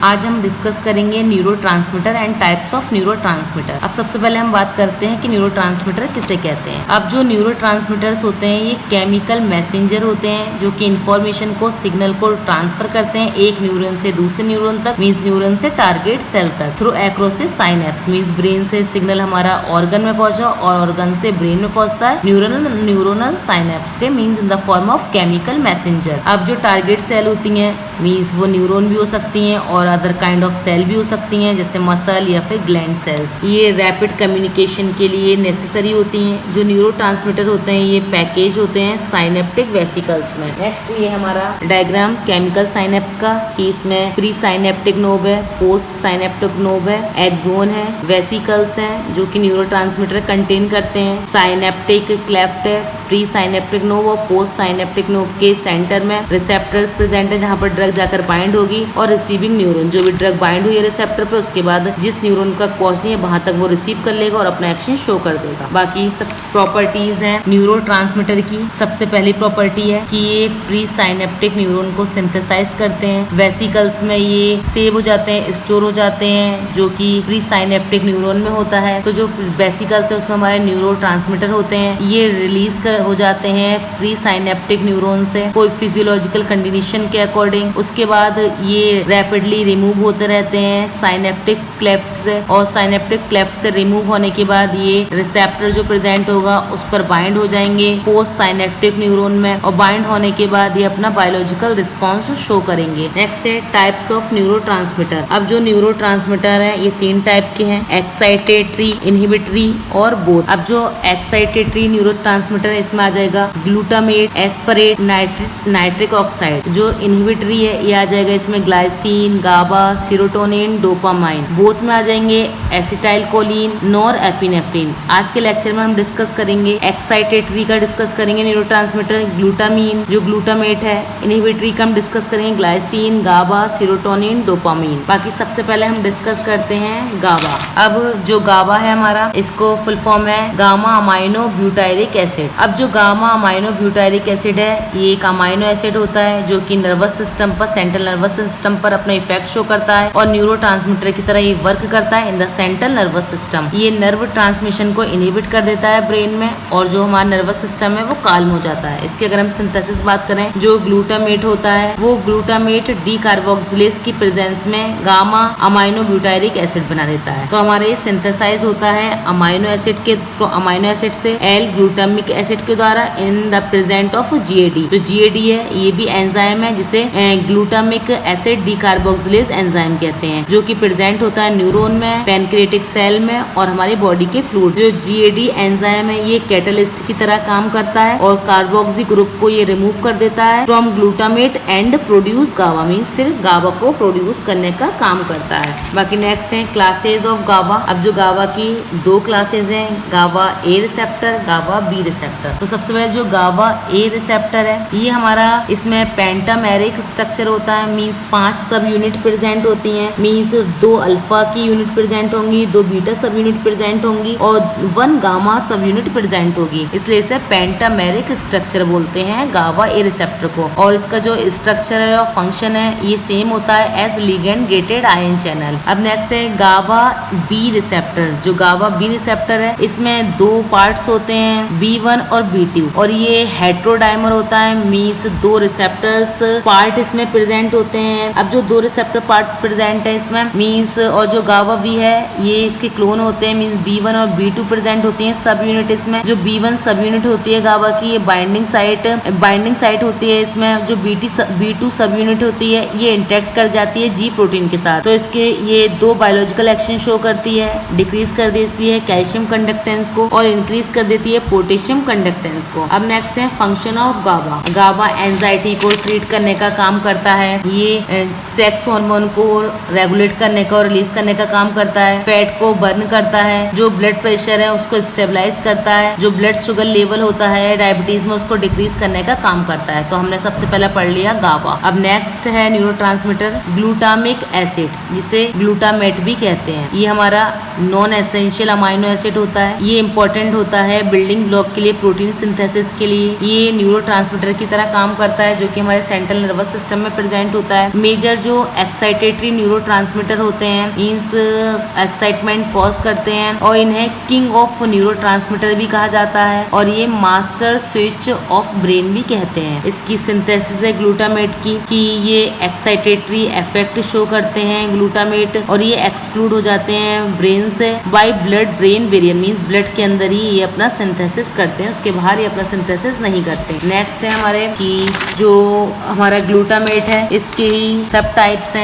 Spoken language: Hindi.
आज हम डिस्कस करेंगे neurotransmitter and types of neurotransmitter. अब सबसे पहले हम बात करते हैं कि न्यूरोट्रांसमीटर किसे कहते हैं। अब जो न्यूरोट्रांसमीटर्स होते हैं ये केमिकल मैसेंजर होते हैं जो कि इंफॉर्मेशन को, सिग्नल को ट्रांसफर करते हैं एक न्यूरॉन से दूसरे न्यूरॉन तक, मींस न्यूरॉन से टारगेट सेल तक थ्रू एक्रोसिस साइनेप्स, मींस ब्रेन से सिग्नल हमारा ऑर्गन में पहुंचा और ऑर्गन से ब्रेन में पहुंचता है न्यूरोनल साइनेप्स के, means in the form of chemical messenger. अब जो टारगेट सेल होती हैं मींस वो न्यूरॉन भी हो सकती हैं और अदर काइंड ऑफ सेल भी हो सकती हैं जैसे मसल या फिर ग्लैंड सेल्स। ये रैपिड कम्युनिकेशन के लिए नेसेसरी होती हैं। जो न्यूरोट्रांसमीटर होते हैं ये पैकेज होते हैं साइनेप्टिक वेसिकल्स में। नेक्स्ट ये हमारा डायग्राम केमिकल साइनेप्स का, कि इसमें प्री साइनेप्टिक नोब है, पोस्ट साइनेप्टिक नोब है, एक्सोन है, वेसिकल्स हैं जो कि न्यूरोट्रांसमीटर कंटेन करते हैं। साइनेप्टिक क्लेफ्ट है, प्री साइनेप्टिक नोब और पोस्ट साइनेप्टिक नोब के सेंटर में रिसेप्टर्स प्रेजेंट है जहाँ पर ड्रग जाकर बाइंड होगी और रिसीविंग न्यूरॉन जो भी ड्रग बाइंड हुई है रिसेप्टर पे उसके बाद जिस न्यूरॉन तक पहुंचनी है वहां तक वो रिसीव कर लेगा और अपना एक्शन शो कर देगा। बाकी सब प्रॉपर्टीज हैं न्यूरोट्रांसमीटर की। सबसे पहली प्रॉपर्टी है कि ये प्री साइनेप्टिक न्यूरॉन को सिंथेसाइज करते हैं। वेसिकल्स में ये सेव हो जाते हैं, स्टोर हो जाते हैं जो कि प्री साइनेप्टिक न्यूरॉन में होता है। तो जो वेसिकल्स है उसमें हमारे न्यूरोट्रांसमीटर होते हैं, ये रिलीज हो जाते हैं प्री साइनेप्टिक न्यूरॉन से कोई फिजियोलॉजिकल कंडीशन के अकॉर्डिंग। उसके बाद ये रैपिडली रिमूव होते रहते हैं साइनेप्टिक क्लेफ्ट से, और साइनेप्टिक क्लेफ्ट से रिमूव होने के बाद ये रिसेप्टर जो प्रेजेंट होगा उस पर बाइंड हो जाएंगे पोस्ट साइनेप्टिक न्यूरॉन में, और बाइंड होने के बाद ये अपना बायोलॉजिकल रिस्पॉन्स शो करेंगे। नेक्स्ट है टाइप्स ऑफ न्यूरोट्रांसमीटर। अब जो न्यूरोट्रांसमीटर है ये 3 टाइप के हैं, एक्साइटेटरी, इनहिबिटरी और बोथ। अब जो एक्साइटेटरी न्यूरोट्रांसमीटर इसमें आ जाएगा ग्लूटामेट, एस्परेट, नाइट्रिक ऑक्साइड। जो इनहिबिटरी है ये आ जाएगा इसमें ग्लाइसिन, गाबा, सीरोटोनिन, डोपामाइन। बोथ में आ जाएंगे एसिटाइल कोलिन, नॉर एपिनेफ्रिन। आज के लेक्चर में हम डिस्कस करेंगे एक्साइटेटरी का, डिस्कस करेंगे न्यूरोट्रांसमीटर ग्लूटामीन जो ग्लूटामेट है। इनहिबिटरी का हम डिस्कस करेंगे ग्लाइसिन, गाबा, सीरोटोनिन, डोपामाइन। बाकी सबसे पहले हम डिस्कस करते हैं गाबा। अब जो गाबा है हमारा इसको फुल फॉर्म है गामा अमाइनो ब्यूटायरिक एसिड। अब जो गामा अमाइनो ब्यूटायरिक एसिड है ये एक अमाइनो एसिड होता है जो कि नर्वस सिस्टम पर, सेंट्रल नर्वस सिस्टम पर अपना इफेक्ट शो करता है और न्यूरोट्रांसमीटर की तरह ये वर्क करता है in the central nervous system. ये नर्व ट्रांसमिशन को इनहिबिट कर देता है ब्रेन में और जो हमारा नर्वस सिस्टम है वो काल्म हो जाता है। इसकी अगर हम सिंथेसिस बात करें, जो ग्लूटामेट होता है वो ग्लूटामेट डीकार्बोक्सिलेज की प्रेजेंस में गामा अमाइनो ब्यूटायरिक एसिड बना देता है। तो हमारे सिंथेसाइज होता है अमाइनो एसिड के, अमाइनो एसिड से एल ग्लूटामिक एसिड के द्वारा in the present of GAD. जो जीएडी है ये भी एंजाइम है जिसे ग्लूटामिक एसिड डीकार्बोक्सिलेज एंजाइम कहते हैं, जो कि प्रेजेंट होता है न्यूरॉन में, पैनक्रियाटिक सेल में और हमारी बॉडी के फ्लूइड। जो जीएडी एंजाइम है ये कैटलिस्ट की तरह काम करता है और कार्बोक्सी ग्रुप को ये रिमूव कर देता है from glutamate and produce GABA, means फिर गाबा को प्रोड्यूस करने का काम करता है। बाकी नेक्स्ट है क्लासेज ऑफ गाबा। अब जो गाबा की 2 क्लासेज हैं, गाबा ए रिसेप्टर, गाबा बी रिसेप्टर। तो सबसे पहले जो गाबा ए रिसेप्टर है ये हमारा इसमें पेंटामेरिक स्ट्रक्चर होता है, मीन्स 5 सब यूनिट प्रेजेंट होती हैं, मीन्स 2 अल्फा की यूनिट प्रेजेंट होंगी, 2 बीटा सब यूनिट प्रेजेंट होंगी और 1 गामा सब यूनिट प्रेजेंट होगी। इसलिए इसे पेंटामेरिक स्ट्रक्चर बोलते हैं गाबा ए रिसेप्टर को। और इसका जो स्ट्रक्चर है और फंक्शन है ये सेम होता है as ligand gated ion channel. अब नेक्स्ट है गाबा बी रिसेप्टर। जो गाबा बी रिसेप्टर है इसमें 2 पार्ट्स होते हैं, B1 और B2, और ये हेट्रोडाइमर होता है, मीन्स 2 रिसेप्टर्स पार्ट इसमें प्रेजेंट होते हैं। अब जो 2 रिसेप्टर पार्ट प्रेजेंट है इसमें मीन्स, और जो गाबा बी है ये इसके क्लोन होते हैं, मीन्स B1 और B2 प्रेजेंट होती है सब यूनिट इसमें। जो B1 सब यूनिट होती है गाबा की ये बाइंडिंग साइट होती है इसमें। जो B2 सब यूनिट होती है ये इंटरेक्ट कर जाती है जी प्रोटीन के साथ। तो इसके ये 2 बायोलॉजिकल एक्शन शो करती है, डिक्रीज कर देती है कैल्शियम कंडक्टेंस को और इंक्रीज कर देती है पोटेशियम कंडक्टेंस को। अब नेक्स्ट है function of GABA. GABA anxiety को ट्रीट करने का काम करता है, ये सेक्स हार्मोन को रेगुलेट करने का और रिलीज करने का काम करता है, फैट को बर्न करता है, जो ब्लड प्रेशर है उसको स्टेबलाइज करता है, जो ब्लड शुगर लेवल होता है डायबिटीज में उसको डिक्रीज करने का काम करता है। तो हमने सबसे पहले पढ़ लिया गाबा। अब नेक्स्ट है न्यूरोट्रांसमीटर ग्लूटामिक एसिड, जिसे ग्लूटामेट भी कहते हैं। ये हमारा नॉन एसेंशियल अमाइनो एसिड होता है, ये इंपॉर्टेंट होता है बिल्डिंग ब्लॉक के लिए, प्रोटीन सिंथेसिस के लिए। ये न्यूरोट्रांसमीटर की तरह काम करता है जो कि हमारे सेंट्रल नर्वस सिस्टम में प्रेजेंट होता है। मेजर जो एक्साइटेटरी न्यूरोट्रांसमीटर होते हैं, मींस एक्साइटमेंट कॉज करते हैं, और इन्हें किंग ऑफ न्यूरोट्रांसमीटर भी कहा जाता है, और ये मास्टर स्विच ऑफ ब्रेन भी कहते हैं। इसकी सिंथेसिस है ग्लूटामेट की कि ये एक्साइटेटरी इफेक्ट शो करते हैं ग्लूटामेट, और ये एक्सक्लूड हो जाते हैं ब्रेन से by blood brain barrier, means blood के अंदर ही ये अपना सिंथेसिस करते हैं, उसके बाहर ये अपना सिंथेसिस नहीं करते। नेक्स्ट है हमारे कि जो हमारा ग्लूटामेट है इसके ही सब टाइप्स हैं।